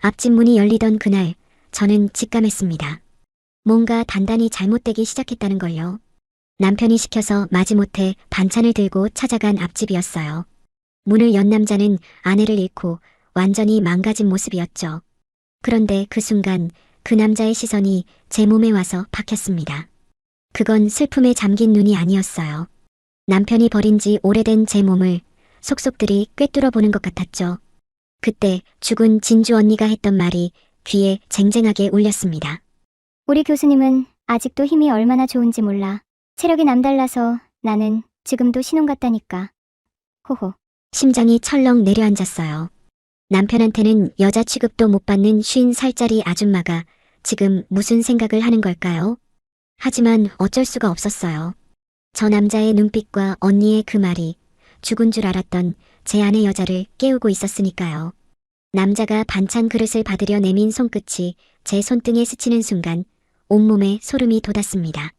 앞집 문이 열리던 그날 저는 직감했습니다. 뭔가 단단히 잘못되기 시작했다는 걸요. 남편이 시켜서 마지못해 반찬을 들고 찾아간 앞집이었어요. 문을 연 남자는 아내를 잃고 완전히 망가진 모습이었죠. 그런데 그 순간 그 남자의 시선이 제 몸에 와서 박혔습니다. 그건 슬픔에 잠긴 눈이 아니었어요. 남편이 버린 지 오래된 제 몸을 속속들이 꿰뚫어 보는 것 같았죠. 그때 죽은 진주 언니가 했던 말이 귀에 쟁쟁하게 울렸습니다. 우리 교수님은 아직도 힘이 얼마나 좋은지 몰라. 체력이 남달라서 나는 지금도 신혼 같다니까. 호호. 심장이 철렁 내려앉았어요. 남편한테는 여자 취급도 못 받는 50살짜리 아줌마가 지금 무슨 생각을 하는 걸까요? 하지만 어쩔 수가 없었어요. 저 남자의 눈빛과 언니의 그 말이 죽은 줄 알았던 제 안의 여자를 깨우고 있었으니까요. 남자가 반찬 그릇을 받으려 내민 손끝이 제 손등에 스치는 순간 온몸에 소름이 돋았습니다.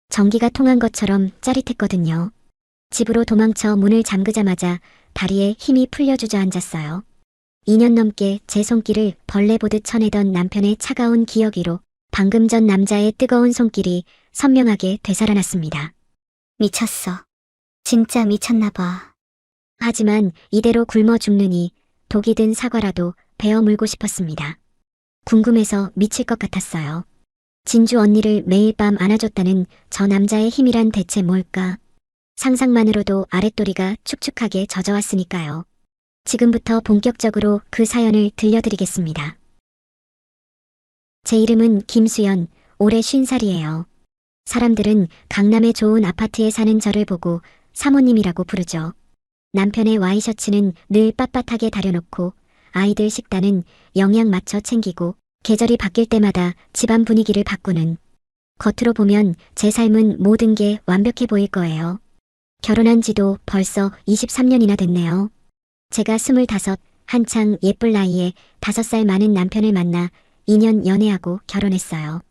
전기가 통한 것처럼 짜릿했거든요. 집으로 도망쳐 문을 잠그자마자 다리에 힘이 풀려 주저앉았어요. 2년 넘게 제 손길을 벌레 보듯 쳐내던 남편의 차가운 기억 위로 방금 전 남자의 뜨거운 손길이 선명하게 되살아났습니다. 미쳤어. 진짜 미쳤나봐. 하지만 이대로 굶어 죽느니 독이 든 사과라도 베어 물고 싶었습니다. 궁금해서 미칠 것 같았어요. 진주 언니를 매일 밤 안아줬다는 저 남자의 힘이란 대체 뭘까? 상상만으로도 아랫도리가 축축하게 젖어왔으니까요. 지금부터 본격적으로 그 사연을 들려드리겠습니다. 제 이름은 김수연, 올해 50살이에요. 사람들은 강남의 좋은 아파트에 사는 저를 보고 사모님이라고 부르죠. 남편의 와이셔츠는 늘 빳빳하게 다려놓고 아이들 식단은 영양 맞춰 챙기고 계절이 바뀔 때마다 집안 분위기를 바꾸는, 겉으로 보면 제 삶은 모든 게 완벽해 보일 거예요. 결혼한 지도 벌써 23년이나 됐네요. 제가 25, 한창 예쁠 나이에 5살 많은 남편을 만나 2년 연애하고 결혼했어요.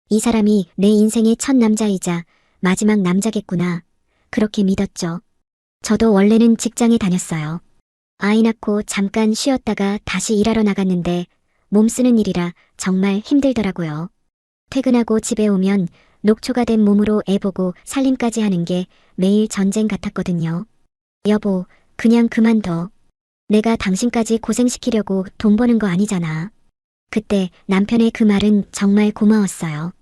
이 사람이 내 인생의 첫 남자이자 마지막 남자겠구나. 그렇게 믿었죠. 저도 원래는 직장에 다녔어요. 아이 낳고 잠깐 쉬었다가 다시 일하러 나갔는데 몸 쓰는 일이라 정말 힘들더라고요. 퇴근하고 집에 오면 녹초가 된 몸으로 애 보고 살림까지 하는 게 매일 전쟁 같았거든요. 여보, 그냥 그만둬. 내가 당신까지 고생시키려고 돈 버는 거 아니잖아. 그때 남편의 그 말은 정말 고마웠어요.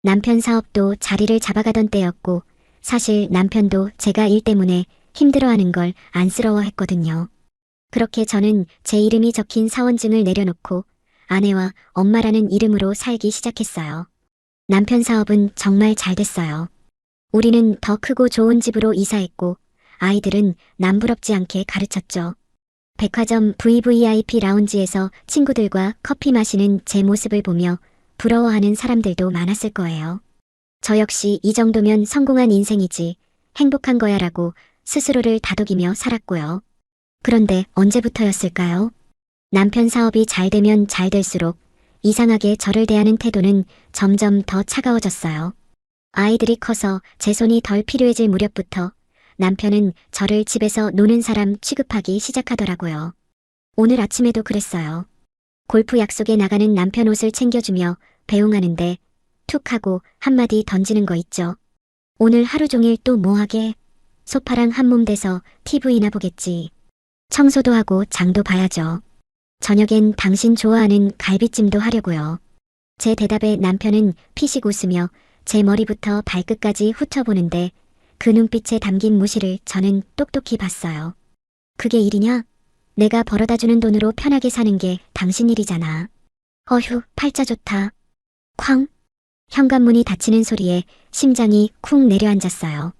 남편 사업도 자리를 잡아가던 때였고 사실 남편도 제가 일 때문에 힘들어하는 걸 안쓰러워했거든요. 그렇게 저는 제 이름이 적힌 사원증을 내려놓고 아내와 엄마라는 이름으로 살기 시작했어요. 남편 사업은 정말 잘 됐어요. 우리는 더 크고 좋은 집으로 이사했고 아이들은 남부럽지 않게 가르쳤죠. 백화점 VVIP 라운지에서 친구들과 커피 마시는 제 모습을 보며 부러워하는 사람들도 많았을 거예요. 저 역시 이 정도면 성공한 인생이지, 행복한 거야 라고 스스로를 다독이며 살았고요. 그런데 언제부터였을까요? 남편 사업이 잘 되면 잘 될수록 이상하게 저를 대하는 태도는 점점 더 차가워졌어요. 아이들이 커서 제 손이 덜 필요해질 무렵부터 남편은 저를 집에서 노는 사람 취급하기 시작하더라고요. 오늘 아침에도 그랬어요. 골프 약속에 나가는 남편 옷을 챙겨주며 배웅하는데 툭 하고 한마디 던지는 거 있죠. 오늘 하루 종일 또 뭐하게? 소파랑 한몸 돼서 TV나 보겠지. 청소도 하고 장도 봐야죠. 저녁엔 당신 좋아하는 갈비찜도 하려고요. 제 대답에 남편은 피식 웃으며 제 머리부터 발끝까지 훑어보는데 그 눈빛에 담긴 무시를 저는 똑똑히 봤어요. 그게 일이냐? 내가 벌어다주는 돈으로 편하게 사는 게 당신 일이잖아. 어휴, 팔자 좋다. 쾅! 현관문이 닫히는 소리에 심장이 쿵 내려앉았어요.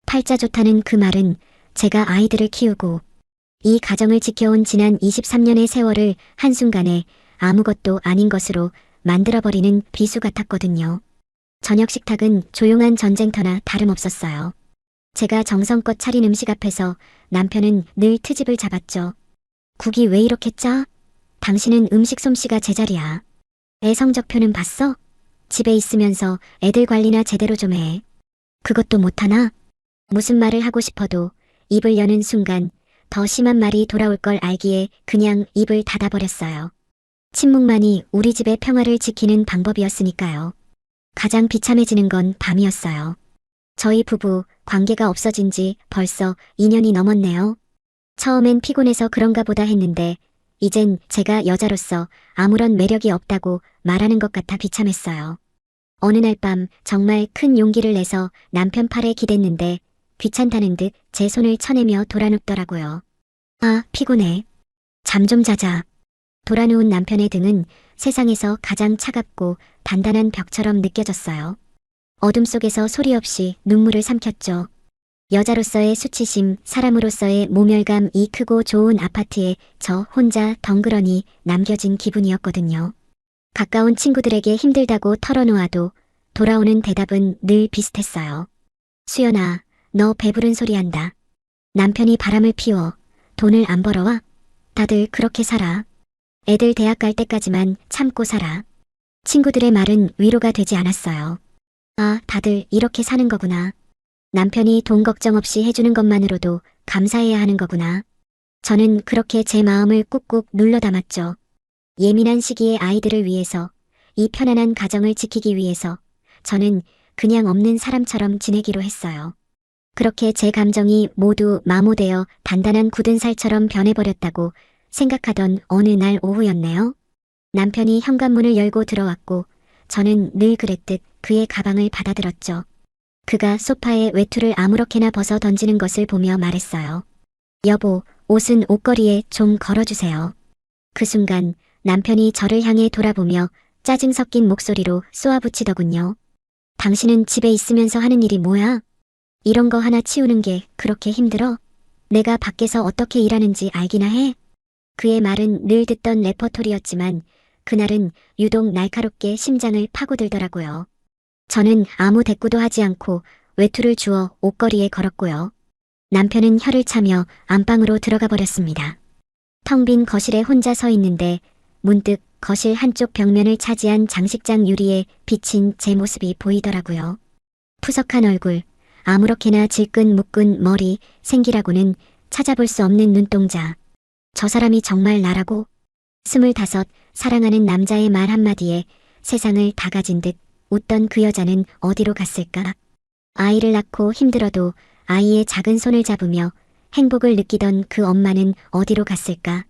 팔자 좋다는 그 말은 제가 아이들을 키우고 이 가정을 지켜온 지난 23년의 세월을 한순간에 아무것도 아닌 것으로 만들어버리는 비수 같았거든요. 저녁 식탁은 조용한 전쟁터나 다름없었어요. 제가 정성껏 차린 음식 앞에서 남편은 늘 트집을 잡았죠. 국이 왜 이렇게 짜? 당신은 음식 솜씨가 제자리야. 애 성적표는 봤어? 집에 있으면서 애들 관리나 제대로 좀 해. 그것도 못하나? 무슨 말을 하고 싶어도 입을 여는 순간 더 심한 말이 돌아올 걸 알기에 그냥 입을 닫아버렸어요. 침묵만이 우리 집의 평화를 지키는 방법이었으니까요. 가장 비참해지는 건 밤이었어요. 저희 부부 관계가 없어진 지 벌써 2년이 넘었네요. 처음엔 피곤해서 그런가 보다 했는데 이젠 제가 여자로서 아무런 매력이 없다고 말하는 것 같아 비참했어요. 어느 날 밤 정말 큰 용기를 내서 남편 팔에 기댔는데 귀찮다는 듯 제 손을 쳐내며 돌아눕더라고요. 아, 피곤해. 잠 좀 자자. 돌아누운 남편의 등은 세상에서 가장 차갑고 단단한 벽처럼 느껴졌어요. 어둠 속에서 소리 없이 눈물을 삼켰죠. 여자로서의 수치심, 사람으로서의 모멸감, 이 크고 좋은 아파트에 저 혼자 덩그러니 남겨진 기분이었거든요. 가까운 친구들에게 힘들다고 털어놓아도 돌아오는 대답은 늘 비슷했어요. 수연아, 너 배부른 소리 한다. 남편이 바람을 피워 돈을 안 벌어와? 다들 그렇게 살아. 애들 대학 갈 때까지만 참고 살아. 친구들의 말은 위로가 되지 않았어요. 아, 다들 이렇게 사는 거구나. 남편이 돈 걱정 없이 해주는 것만으로도 감사해야 하는 거구나. 저는 그렇게 제 마음을 꾹꾹 눌러 담았죠. 예민한 시기에 아이들을 위해서, 이 편안한 가정을 지키기 위해서 저는 그냥 없는 사람처럼 지내기로 했어요. 그렇게 제 감정이 모두 마모되어 단단한 굳은 살처럼 변해버렸다고 생각하던 어느 날 오후였네요. 남편이 현관문을 열고 들어왔고 저는 늘 그랬듯 그의 가방을 받아들었죠. 그가 소파에 외투를 아무렇게나 벗어 던지는 것을 보며 말했어요. 여보, 옷은 옷걸이에 좀 걸어주세요. 그 순간 남편이 저를 향해 돌아보며 짜증 섞인 목소리로 쏘아붙이더군요. 당신은 집에 있으면서 하는 일이 뭐야? 이런 거 하나 치우는 게 그렇게 힘들어? 내가 밖에서 어떻게 일하는지 알기나 해? 그의 말은 늘 듣던 레퍼토리였지만 그날은 유독 날카롭게 심장을 파고들더라고요. 저는 아무 대꾸도 하지 않고 외투를 주워 옷걸이에 걸었고요. 남편은 혀를 차며 안방으로 들어가 버렸습니다. 텅 빈 거실에 혼자 서 있는데 문득 거실 한쪽 벽면을 차지한 장식장 유리에 비친 제 모습이 보이더라고요. 푸석한 얼굴, 아무렇게나 질끈 묶은 머리, 생기라고는 찾아볼 수 없는 눈동자. 저 사람이 정말 나라고? 25, 사랑하는 남자의 말 한마디에 세상을 다 가진 듯 웃던 그 여자는 어디로 갔을까? 아이를 낳고 힘들어도 아이의 작은 손을 잡으며 행복을 느끼던 그 엄마는 어디로 갔을까?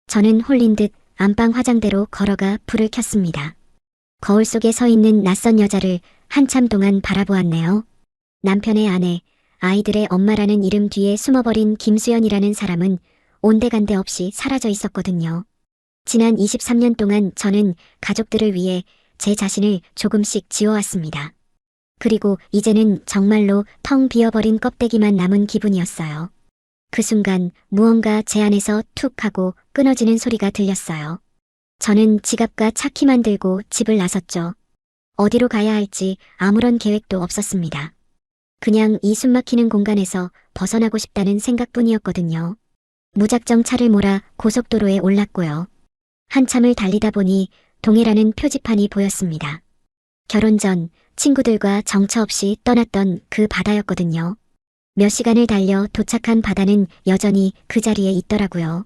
저는 홀린 듯 안방 화장대로 걸어가 불을 켰습니다. 거울 속에 서 있는 낯선 여자를 한참 동안 바라보았네요. 남편의 아내, 아이들의 엄마라는 이름 뒤에 숨어버린 김수연이라는 사람은 온데간데 없이 사라져 있었거든요. 지난 23년 동안 저는 가족들을 위해 제 자신을 조금씩 지워왔습니다. 그리고 이제는 정말로 텅 비어버린 껍데기만 남은 기분이었어요. 그 순간 무언가 제 안에서 툭 하고 끊어지는 소리가 들렸어요. 저는 지갑과 차키만 들고 집을 나섰죠. 어디로 가야 할지 아무런 계획도 없었습니다. 그냥 이 숨막히는 공간에서 벗어나고 싶다는 생각뿐이었거든요. 무작정 차를 몰아 고속도로에 올랐고요. 한참을 달리다 보니 동해라는 표지판이 보였습니다. 결혼 전 친구들과 정처 없이 떠났던 그 바다였거든요. 몇 시간을 달려 도착한 바다는 여전히 그 자리에 있더라고요.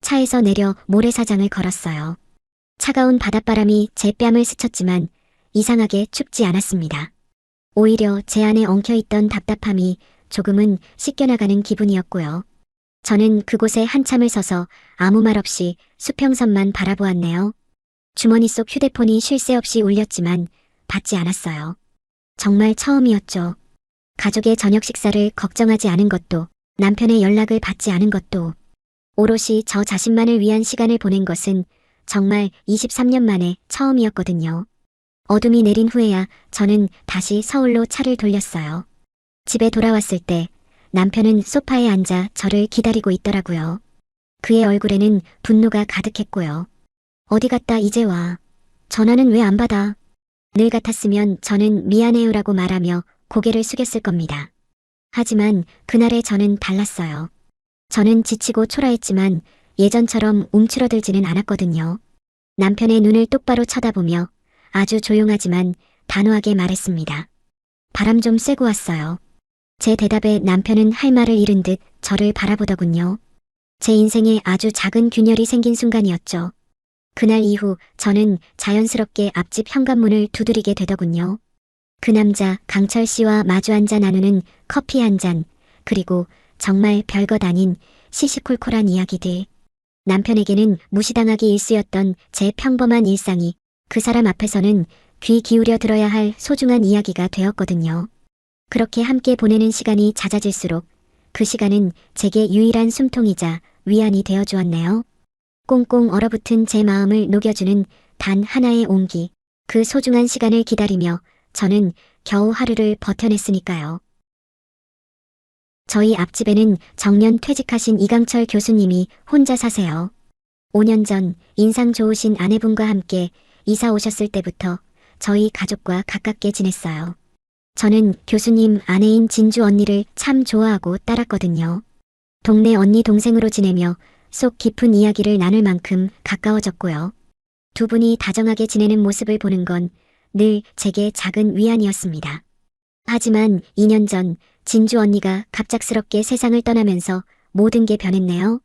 차에서 내려 모래사장을 걸었어요. 차가운 바닷바람이 제 뺨을 스쳤지만 이상하게 춥지 않았습니다. 오히려 제 안에 엉켜있던 답답함이 조금은 씻겨나가는 기분이었고요. 저는 그곳에 한참을 서서 아무 말 없이 수평선만 바라보았네요. 주머니 속 휴대폰이 쉴 새 없이 울렸지만 받지 않았어요. 정말 처음이었죠. 가족의 저녁 식사를 걱정하지 않은 것도, 남편의 연락을 받지 않은 것도, 오롯이 저 자신만을 위한 시간을 보낸 것은 정말 23년 만에 처음이었거든요. 어둠이 내린 후에야 저는 다시 서울로 차를 돌렸어요. 집에 돌아왔을 때 남편은 소파에 앉아 저를 기다리고 있더라고요. 그의 얼굴에는 분노가 가득했고요. 어디 갔다 이제 와. 전화는 왜 안 받아? 늘 같았으면 저는 미안해요라고 말하며 고개를 숙였을 겁니다. 하지만 그날의 저는 달랐어요. 저는 지치고 초라했지만 예전처럼 움츠러들지는 않았거든요. 남편의 눈을 똑바로 쳐다보며 아주 조용하지만 단호하게 말했습니다. 바람 좀 쐬고 왔어요. 제 대답에 남편은 할 말을 잃은 듯 저를 바라보더군요. 제 인생에 아주 작은 균열이 생긴 순간이었죠. 그날 이후 저는 자연스럽게 앞집 현관문을 두드리게 되더군요. 그 남자 강철 씨와 마주 앉아 나누는 커피 한 잔, 그리고 정말 별것 아닌 시시콜콜한 이야기들. 남편에게는 무시당하기 일쑤였던 제 평범한 일상이 그 사람 앞에서는 귀 기울여 들어야 할 소중한 이야기가 되었거든요. 그렇게 함께 보내는 시간이 잦아질수록 그 시간은 제게 유일한 숨통이자 위안이 되어 주었네요. 꽁꽁 얼어붙은 제 마음을 녹여주는 단 하나의 온기, 그 소중한 시간을 기다리며 저는 겨우 하루를 버텨냈으니까요. 저희 앞집에는 정년 퇴직하신 이강철 교수님이 혼자 사세요. 5년 전 인상 좋으신 아내분과 함께 이사 오셨을 때부터 저희 가족과 가깝게 지냈어요. 저는 교수님 아내인 진주 언니를 참 좋아하고 따랐거든요. 동네 언니 동생으로 지내며 속 깊은 이야기를 나눌 만큼 가까워졌고요. 두 분이 다정하게 지내는 모습을 보는 건 늘 제게 작은 위안이었습니다. 하지만 2년 전 진주 언니가 갑작스럽게 세상을 떠나면서 모든 게 변했네요.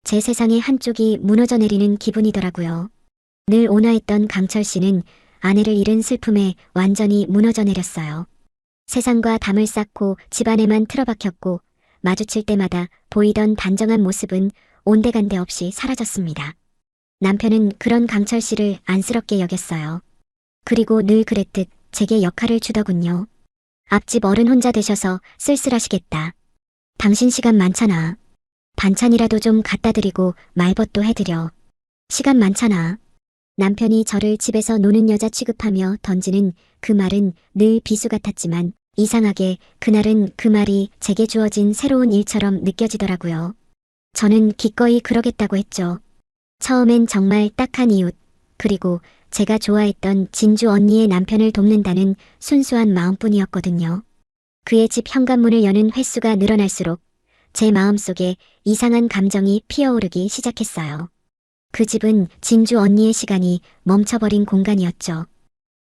제 세상의 한쪽이 무너져 내리는 기분이더라고요. 늘 온화했던 강철 씨는 아내를 잃은 슬픔에 완전히 무너져 내렸어요. 세상과 담을 쌓고 집안에만 틀어박혔고 마주칠 때마다 보이던 단정한 모습은 온데간데 없이 사라졌습니다. 남편은 그런 강철 씨를 안쓰럽게 여겼어요. 그리고 늘 그랬듯 제게 역할을 주더군요. 앞집 어른 혼자 되셔서 쓸쓸하시겠다. 당신 시간 많잖아. 반찬이라도 좀 갖다 드리고 말벗도 해드려. 시간 많잖아. 남편이 저를 집에서 노는 여자 취급하며 던지는 그 말은 늘 비수 같았지만 이상하게 그날은 그 말이 제게 주어진 새로운 일처럼 느껴지더라고요. 저는 기꺼이 그러겠다고 했죠. 처음엔 정말 딱한 이웃, 그리고 제가 좋아했던 진주 언니의 남편을 돕는다는 순수한 마음뿐이었거든요. 그의 집 현관문을 여는 횟수가 늘어날수록 제 마음속에 이상한 감정이 피어오르기 시작했어요. 그 집은 진주 언니의 시간이 멈춰버린 공간이었죠.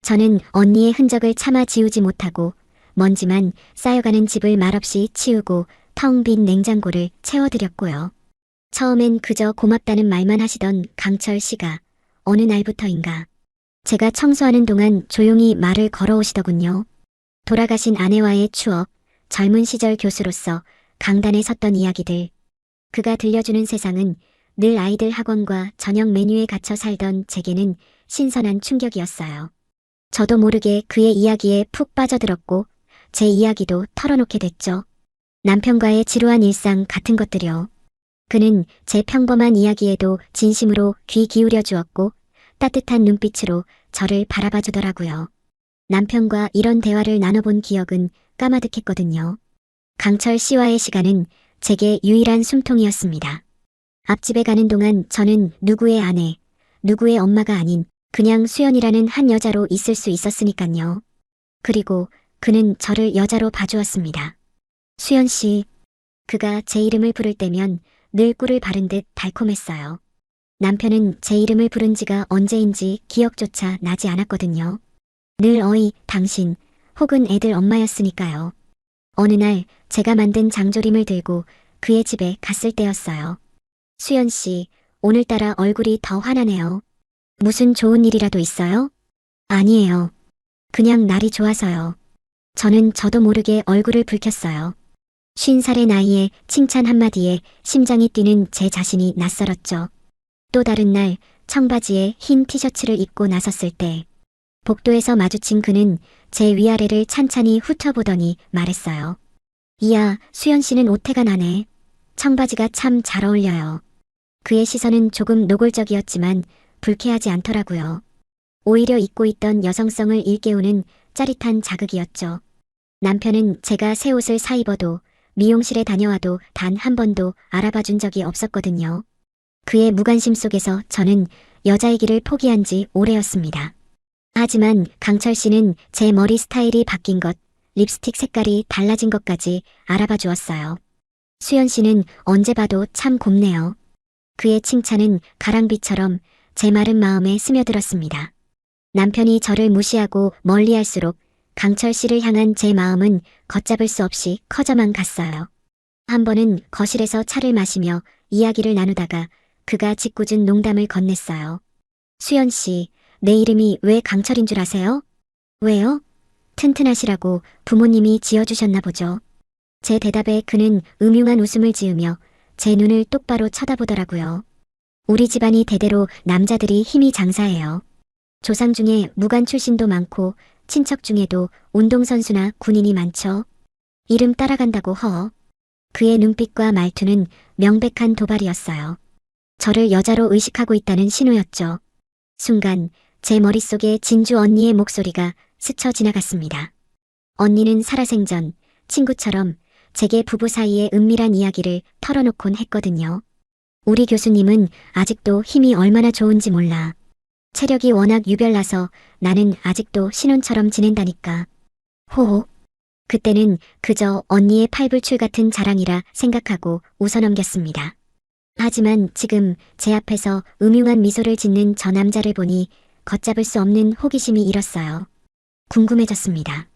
저는 언니의 흔적을 차마 지우지 못하고 먼지만 쌓여가는 집을 말없이 치우고 텅 빈 냉장고를 채워드렸고요. 처음엔 그저 고맙다는 말만 하시던 강철 씨가 어느 날부터인가 제가 청소하는 동안 조용히 말을 걸어오시더군요. 돌아가신 아내와의 추억, 젊은 시절 교수로서 강단에 섰던 이야기들. 그가 들려주는 세상은 늘 아이들 학원과 저녁 메뉴에 갇혀 살던 제게는 신선한 충격이었어요. 저도 모르게 그의 이야기에 푹 빠져들었고 제 이야기도 털어놓게 됐죠. 남편과의 지루한 일상 같은 것들이요. 그는 제 평범한 이야기에도 진심으로 귀 기울여 주었고 따뜻한 눈빛으로 저를 바라봐 주더라고요. 남편과 이런 대화를 나눠본 기억은 까마득했거든요. 강철 씨와의 시간은 제게 유일한 숨통이었습니다. 앞집에 가는 동안 저는 누구의 아내, 누구의 엄마가 아닌 그냥 수연이라는 한 여자로 있을 수 있었으니깐요. 그리고 그는 저를 여자로 봐주었습니다. 수연 씨. 그가 제 이름을 부를 때면 늘 꿀을 바른 듯 달콤했어요. 남편은 제 이름을 부른 지가 언제인지 기억조차 나지 않았거든요. 늘 어이, 당신, 혹은 애들 엄마였으니까요. 어느 날 제가 만든 장조림을 들고 그의 집에 갔을 때였어요. 수연 씨, 오늘따라 얼굴이 더 환하네요. 무슨 좋은 일이라도 있어요? 아니에요. 그냥 날이 좋아서요. 저는 저도 모르게 얼굴을 붉혔어요. 50살의 나이에 칭찬 한마디에 심장이 뛰는 제 자신이 낯설었죠. 또 다른 날 청바지에 흰 티셔츠를 입고 나섰을 때 복도에서 마주친 그는 제 위아래를 찬찬히 훑어보더니 말했어요. 이야, 수연 씨는 오태가 나네. 청바지가 참 잘 어울려요. 그의 시선은 조금 노골적이었지만 불쾌하지 않더라고요. 오히려 잊고 있던 여성성을 일깨우는 짜릿한 자극이었죠. 남편은 제가 새 옷을 사 입어도 미용실에 다녀와도 단 한 번도 알아봐 준 적이 없었거든요. 그의 무관심 속에서 저는 여자의 길을 포기한 지 오래였습니다. 하지만 강철 씨는 제 머리 스타일이 바뀐 것, 립스틱 색깔이 달라진 것까지 알아봐 주었어요. 수연 씨는 언제 봐도 참 곱네요. 그의 칭찬은 가랑비처럼 제 마른 마음에 스며들었습니다. 남편이 저를 무시하고 멀리할수록 강철 씨를 향한 제 마음은 걷잡을 수 없이 커져만 갔어요. 한 번은 거실에서 차를 마시며 이야기를 나누다가 그가 짓궂은 농담을 건넸어요. 수연 씨, 내 이름이 왜 강철인 줄 아세요? 왜요? 튼튼하시라고 부모님이 지어주셨나 보죠. 제 대답에 그는 음흉한 웃음을 지으며 제 눈을 똑바로 쳐다보더라고요. 우리 집안이 대대로 남자들이 힘이 장사예요. 조상 중에 무관 출신도 많고 친척 중에도 운동선수나 군인이 많죠. 이름 따라간다고 허. 그의 눈빛과 말투는 명백한 도발이었어요. 저를 여자로 의식하고 있다는 신호였죠. 순간 제 머릿속에 진주 언니의 목소리가 스쳐 지나갔습니다. 언니는 살아생전 친구처럼 제게 부부 사이의 은밀한 이야기를 털어놓곤 했거든요. 우리 교수님은 아직도 힘이 얼마나 좋은지 몰라. 체력이 워낙 유별나서 나는 아직도 신혼처럼 지낸다니까. 호호. 그때는 그저 언니의 팔불출 같은 자랑이라 생각하고 웃어넘겼습니다. 하지만 지금 제 앞에서 음흉한 미소를 짓는 저 남자를 보니 걷잡을 수 없는 호기심이 일었어요. 궁금해졌습니다.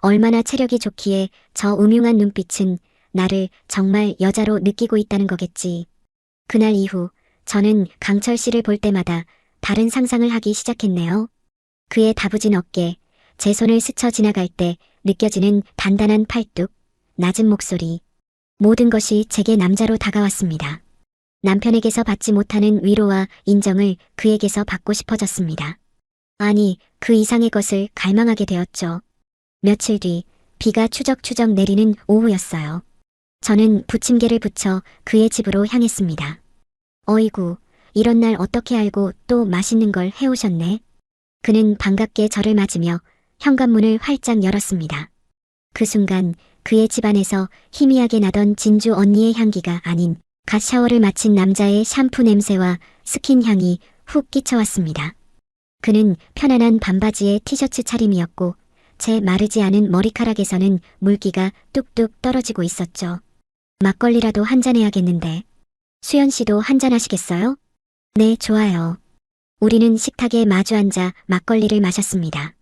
얼마나 체력이 좋기에 저 음흉한 눈빛은 나를 정말 여자로 느끼고 있다는 거겠지. 그날 이후 저는 강철 씨를 볼 때마다 다른 상상을 하기 시작했네요. 그의 다부진 어깨, 제 손을 스쳐 지나갈 때 느껴지는 단단한 팔뚝, 낮은 목소리. 모든 것이 제게 남자로 다가왔습니다. 남편에게서 받지 못하는 위로와 인정을 그에게서 받고 싶어졌습니다. 아니, 그 이상의 것을 갈망하게 되었죠. 며칠 뒤 비가 추적추적 내리는 오후였어요. 저는 부침개를 부쳐 그의 집으로 향했습니다. 어이구, 이런 날 어떻게 알고 또 맛있는 걸 해오셨네. 그는 반갑게 저를 맞으며 현관문을 활짝 열었습니다. 그 순간 그의 집안에서 희미하게 나던 진주 언니의 향기가 아닌 갓 샤워를 마친 남자의 샴푸 냄새와 스킨 향이 훅 끼쳐왔습니다. 그는 편안한 반바지에 티셔츠 차림이었고 제 마르지 않은 머리카락에서는 물기가 뚝뚝 떨어지고 있었죠. 막걸리라도 한잔해야겠는데. 수연 씨도 한잔하시겠어요? 네, 좋아요. 우리는 식탁에 마주 앉아 막걸리를 마셨습니다.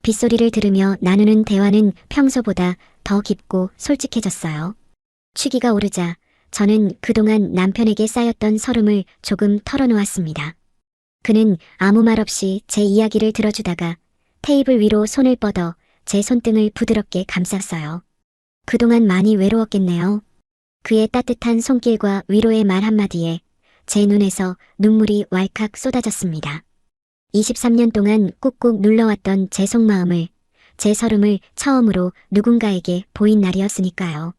빗소리를 들으며 나누는 대화는 평소보다 더 깊고 솔직해졌어요. 취기가 오르자 저는 그동안 남편에게 쌓였던 서름을 조금 털어놓았습니다. 그는 아무 말 없이 제 이야기를 들어주다가 테이블 위로 손을 뻗어 제 손등을 부드럽게 감쌌어요. 그동안 많이 외로웠겠네요. 그의 따뜻한 손길과 위로의 말 한마디에 제 눈에서 눈물이 왈칵 쏟아졌습니다. 23년 동안 꾹꾹 눌러왔던 제 속마음을, 제 서름을 처음으로 누군가에게 보인 날이었으니까요.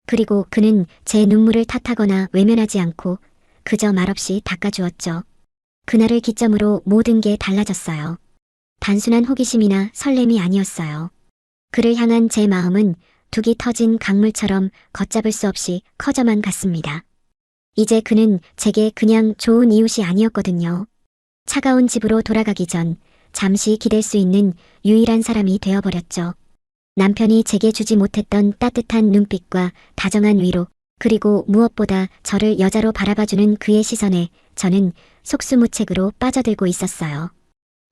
그리고 그는 제 눈물을 탓하거나 외면하지 않고 그저 말없이 닦아주었죠. 그날을 기점으로 모든 게 달라졌어요. 단순한 호기심이나 설렘이 아니었어요. 그를 향한 제 마음은 둑이 터진 강물처럼 걷잡을 수 없이 커져만 갔습니다. 이제 그는 제게 그냥 좋은 이웃이 아니었거든요. 차가운 집으로 돌아가기 전 잠시 기댈 수 있는 유일한 사람이 되어버렸죠. 남편이 제게 주지 못했던 따뜻한 눈빛과 다정한 위로, 그리고 무엇보다 저를 여자로 바라봐주는 그의 시선에 저는 속수무책으로 빠져들고 있었어요.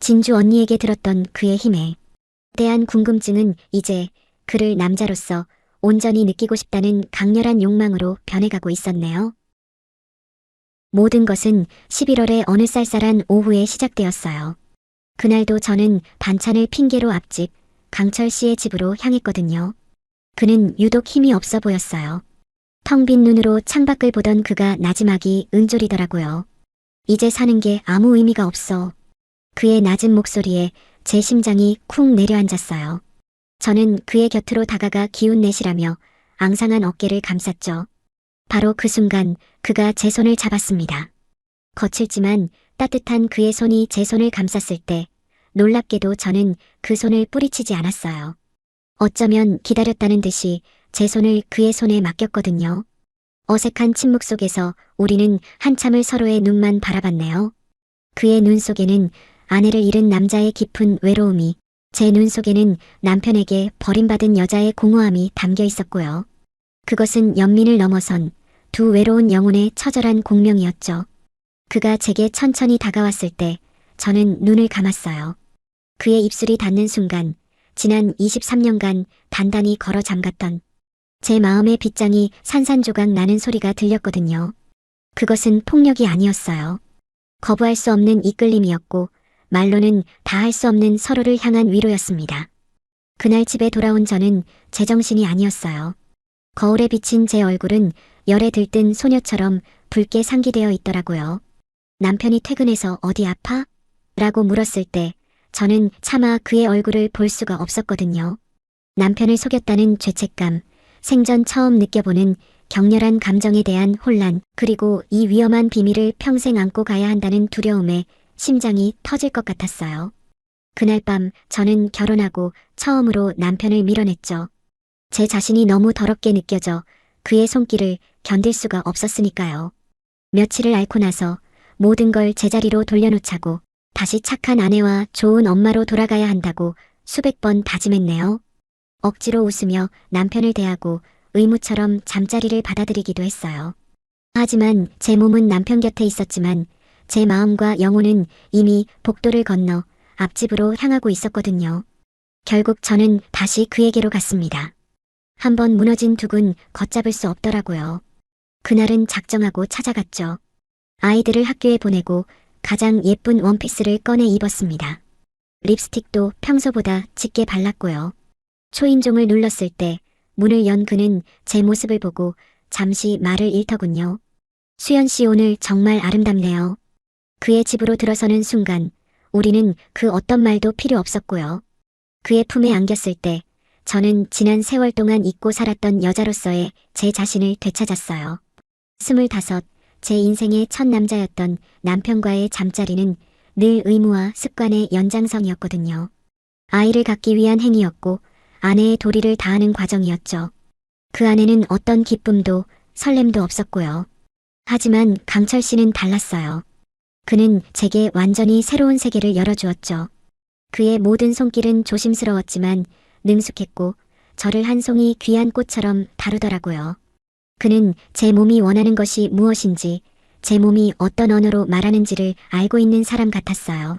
진주 언니에게 들었던 그의 힘에 대한 궁금증은 이제 그를 남자로서 온전히 느끼고 싶다는 강렬한 욕망으로 변해가고 있었네요. 모든 것은 11월의 어느 쌀쌀한 오후에 시작되었어요. 그날도 저는 반찬을 핑계로 앞집 강철 씨의 집으로 향했거든요. 그는 유독 힘이 없어 보였어요. 텅 빈 눈으로 창밖을 보던 그가 나지막이 은졸이더라고요. 이제 사는 게 아무 의미가 없어. 그의 낮은 목소리에 제 심장이 쿵 내려앉았어요. 저는 그의 곁으로 다가가 기운 내시라며 앙상한 어깨를 감쌌죠. 바로 그 순간 그가 제 손을 잡았습니다. 거칠지만 따뜻한 그의 손이 제 손을 감쌌을 때 놀랍게도 저는 그 손을 뿌리치지 않았어요. 어쩌면 기다렸다는 듯이 제 손을 그의 손에 맡겼거든요. 어색한 침묵 속에서 우리는 한참을 서로의 눈만 바라봤네요. 그의 눈 속에는 아내를 잃은 남자의 깊은 외로움이, 제 눈 속에는 남편에게 버림받은 여자의 공허함이 담겨 있었고요. 그것은 연민을 넘어선 두 외로운 영혼의 처절한 공명이었죠. 그가 제게 천천히 다가왔을 때 저는 눈을 감았어요. 그의 입술이 닿는 순간 지난 23년간 단단히 걸어 잠갔던 제 마음의 빗장이 산산조각 나는 소리가 들렸거든요. 그것은 폭력이 아니었어요. 거부할 수 없는 이끌림이었고 말로는 다 할 수 없는 서로를 향한 위로였습니다. 그날 집에 돌아온 저는 제정신이 아니었어요. 거울에 비친 제 얼굴은 열에 들뜬 소녀처럼 붉게 상기되어 있더라고요. 남편이 퇴근해서 어디 아파? 라고 물었을 때 저는 차마 그의 얼굴을 볼 수가 없었거든요. 남편을 속였다는 죄책감, 생전 처음 느껴보는 격렬한 감정에 대한 혼란, 그리고 이 위험한 비밀을 평생 안고 가야 한다는 두려움에 심장이 터질 것 같았어요. 그날 밤 저는 결혼하고 처음으로 남편을 밀어냈죠. 제 자신이 너무 더럽게 느껴져 그의 손길을 견딜 수가 없었으니까요. 며칠을 앓고 나서 모든 걸 제자리로 돌려놓자고 다시 착한 아내와 좋은 엄마로 돌아가야 한다고 수백 번 다짐했네요. 억지로 웃으며 남편을 대하고 의무처럼 잠자리를 받아들이기도 했어요. 하지만 제 몸은 남편 곁에 있었지만 제 마음과 영혼은 이미 복도를 건너 앞집으로 향하고 있었거든요. 결국 저는 다시 그에게로 갔습니다. 한번 무너진 둑은 걷잡을 수 없더라고요. 그날은 작정하고 찾아갔죠. 아이들을 학교에 보내고 가장 예쁜 원피스를 꺼내 입었습니다. 립스틱도 평소보다 짙게 발랐고요. 초인종을 눌렀을 때 문을 연 그는 제 모습을 보고 잠시 말을 잃더군요. 수연 씨 오늘 정말 아름답네요. 그의 집으로 들어서는 순간 우리는 그 어떤 말도 필요 없었고요. 그의 품에 안겼을 때 저는 지난 세월 동안 잊고 살았던 여자로서의 제 자신을 되찾았어요. 25, 제 인생의 첫 남자였던 남편과의 잠자리는 늘 의무와 습관의 연장선이었거든요. 아이를 갖기 위한 행위였고 아내의 도리를 다하는 과정이었죠. 그 안에는 어떤 기쁨도 설렘도 없었고요. 하지만 강철 씨는 달랐어요. 그는 제게 완전히 새로운 세계를 열어주었죠. 그의 모든 손길은 조심스러웠지만 능숙했고 저를 한 송이 귀한 꽃처럼 다루더라고요. 그는 제 몸이 원하는 것이 무엇인지, 제 몸이 어떤 언어로 말하는지를 알고 있는 사람 같았어요.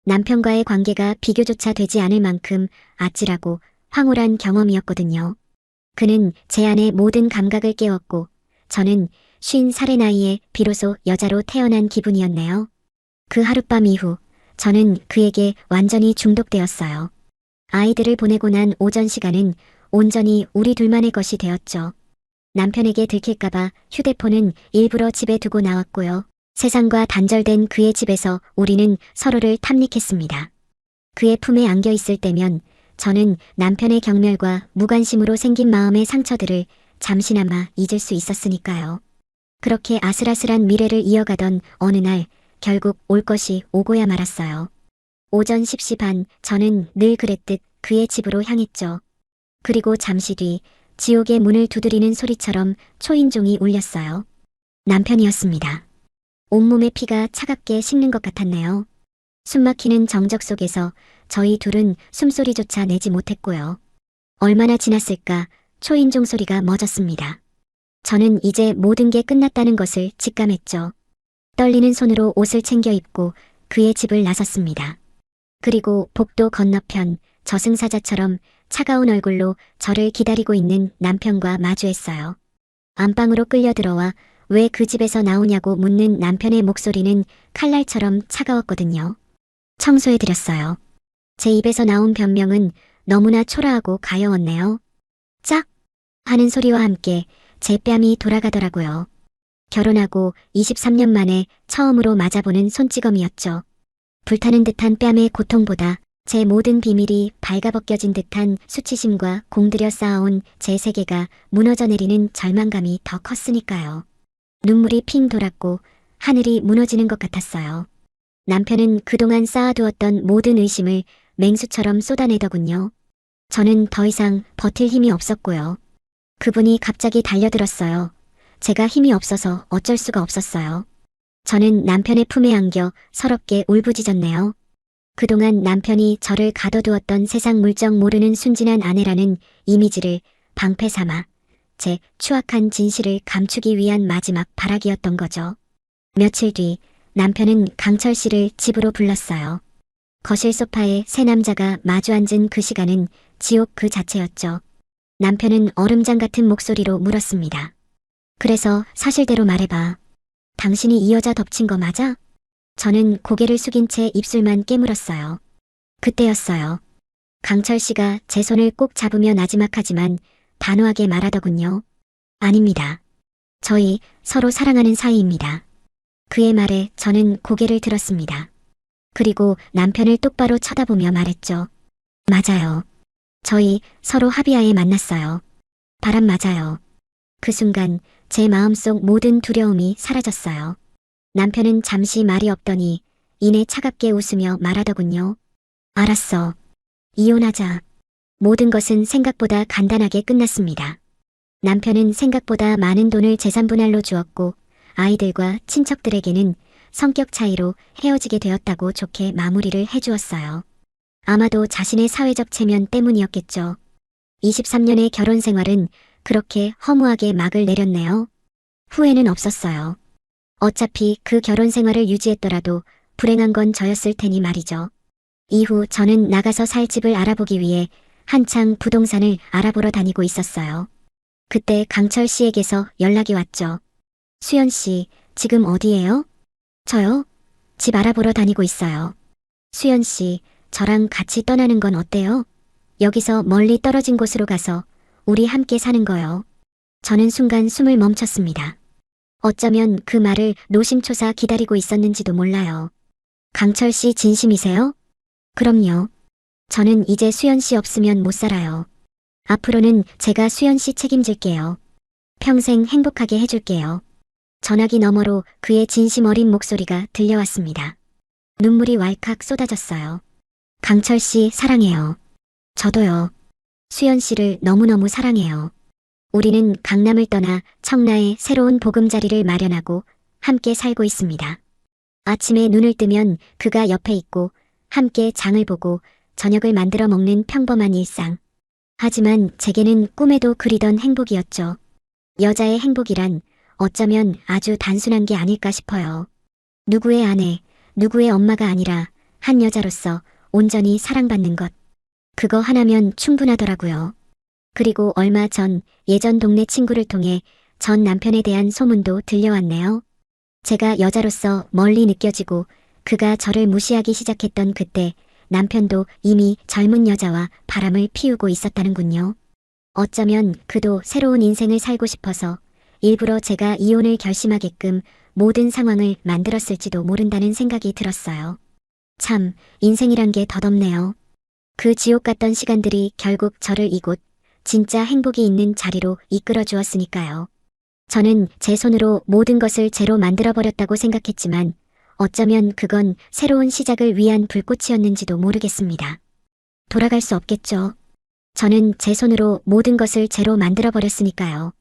남편과의 관계가 비교조차 되지 않을 만큼 아찔하고 황홀한 경험이었거든요. 그는 제 안의 모든 감각을 깨웠고 저는 50살의 나이에 비로소 여자로 태어난 기분이었네요. 그 하룻밤 이후 저는 그에게 완전히 중독되었어요. 아이들을 보내고 난 오전 시간은 온전히 우리 둘만의 것이 되었죠. 남편에게 들킬까봐 휴대폰은 일부러 집에 두고 나왔고요. 세상과 단절된 그의 집에서 우리는 서로를 탐닉했습니다. 그의 품에 안겨 있을 때면 저는 남편의 경멸과 무관심으로 생긴 마음의 상처들을 잠시나마 잊을 수 있었으니까요. 그렇게 아슬아슬한 미래를 이어가던 어느 날 결국 올 것이 오고야 말았어요. 오전 10시 반 저는 늘 그랬듯 그의 집으로 향했죠. 그리고 잠시 뒤 지옥의 문을 두드리는 소리처럼 초인종이 울렸어요. 남편이었습니다. 온몸의 피가 차갑게 식는 것 같았네요. 숨막히는 정적 속에서 저희 둘은 숨소리조차 내지 못했고요. 얼마나 지났을까 초인종 소리가 멎었습니다. 저는 이제 모든 게 끝났다는 것을 직감했죠. 떨리는 손으로 옷을 챙겨 입고 그의 집을 나섰습니다. 그리고 복도 건너편 저승사자처럼 차가운 얼굴로 저를 기다리고 있는 남편과 마주했어요. 안방으로 끌려 들어와 왜 그 집에서 나오냐고 묻는 남편의 목소리는 칼날처럼 차가웠거든요. 청소해드렸어요. 제 입에서 나온 변명은 너무나 초라하고 가여웠네요. 짝! 하는 소리와 함께 제 뺨이 돌아가더라고요. 결혼하고 23년 만에 처음으로 맞아보는 손찌검이었죠. 불타는 듯한 뺨의 고통보다 제 모든 비밀이 발가벗겨진 듯한 수치심과 공들여 쌓아온 제 세계가 무너져 내리는 절망감이 더 컸으니까요. 눈물이 핑 돌았고 하늘이 무너지는 것 같았어요. 남편은 그동안 쌓아두었던 모든 의심을 맹수처럼 쏟아내더군요. 저는 더 이상 버틸 힘이 없었고요. 그분이 갑자기 달려들었어요. 제가 힘이 없어서 어쩔 수가 없었어요. 저는 남편의 품에 안겨 서럽게 울부짖었네요. 그동안 남편이 저를 가둬두었던 세상 물정 모르는 순진한 아내라는 이미지를 방패 삼아 제 추악한 진실을 감추기 위한 마지막 발악이었던 거죠. 며칠 뒤 남편은 강철 씨를 집으로 불렀어요. 거실 소파에 세 남자가 마주 앉은 그 시간은 지옥 그 자체였죠. 남편은 얼음장 같은 목소리로 물었습니다. 그래서 사실대로 말해봐. 당신이 이 여자 덮친 거 맞아? 저는 고개를 숙인 채 입술만 깨물었어요. 그때였어요. 강철 씨가 제 손을 꼭 잡으며 나지막하지만 단호하게 말하더군요. 아닙니다. 저희 서로 사랑하는 사이입니다. 그의 말에 저는 고개를 들었습니다. 그리고 남편을 똑바로 쳐다보며 말했죠. 맞아요. 저희 서로 합의하에 만났어요. 바람 맞아요. 그 순간 제 마음속 모든 두려움이 사라졌어요. 남편은 잠시 말이 없더니 이내 차갑게 웃으며 말하더군요. 알았어. 이혼하자. 모든 것은 생각보다 간단하게 끝났습니다. 남편은 생각보다 많은 돈을 재산분할로 주었고 아이들과 친척들에게는 성격 차이로 헤어지게 되었다고 좋게 마무리를 해주었어요. 아마도 자신의 사회적 체면 때문이었겠죠. 23년의 결혼 생활은 그렇게 허무하게 막을 내렸네요. 후회는 없었어요. 어차피 그 결혼 생활을 유지했더라도 불행한 건 저였을 테니 말이죠. 이후 저는 나가서 살 집을 알아보기 위해 한창 부동산을 알아보러 다니고 있었어요. 그때 강철 씨에게서 연락이 왔죠. 수연 씨, 지금 어디예요? 저요? 집 알아보러 다니고 있어요. 수연 씨, 저랑 같이 떠나는 건 어때요? 여기서 멀리 떨어진 곳으로 가서 우리 함께 사는 거요. 저는 순간 숨을 멈췄습니다. 어쩌면 그 말을 노심초사 기다리고 있었는지도 몰라요. 강철 씨 진심이세요? 그럼요. 저는 이제 수연 씨 없으면 못 살아요. 앞으로는 제가 수연 씨 책임질게요. 평생 행복하게 해줄게요. 전화기 너머로 그의 진심 어린 목소리가 들려왔습니다. 눈물이 왈칵 쏟아졌어요. 강철 씨 사랑해요. 저도요. 수연 씨를 너무너무 사랑해요. 우리는 강남을 떠나 청라에 새로운 보금자리를 마련하고 함께 살고 있습니다. 아침에 눈을 뜨면 그가 옆에 있고 함께 장을 보고 저녁을 만들어 먹는 평범한 일상. 하지만 제게는 꿈에도 그리던 행복이었죠. 여자의 행복이란 어쩌면 아주 단순한 게 아닐까 싶어요. 누구의 아내, 누구의 엄마가 아니라 한 여자로서 온전히 사랑받는 것. 그거 하나면 충분하더라고요. 그리고 얼마 전 예전 동네 친구를 통해 전 남편에 대한 소문도 들려왔네요. 제가 여자로서 멀리 느껴지고 그가 저를 무시하기 시작했던 그때 남편도 이미 젊은 여자와 바람을 피우고 있었다는군요. 어쩌면 그도 새로운 인생을 살고 싶어서 일부러 제가 이혼을 결심하게끔 모든 상황을 만들었을지도 모른다는 생각이 들었어요. 참, 인생이란 게 덧없네요. 그 지옥 같던 시간들이 결국 저를 이곳, 진짜 행복이 있는 자리로 이끌어 주었으니까요. 저는 제 손으로 모든 것을 제로 만들어버렸다고 생각했지만 어쩌면 그건 새로운 시작을 위한 불꽃이었는지도 모르겠습니다. 돌아갈 수 없겠죠. 저는 제 손으로 모든 것을 제로 만들어버렸으니까요.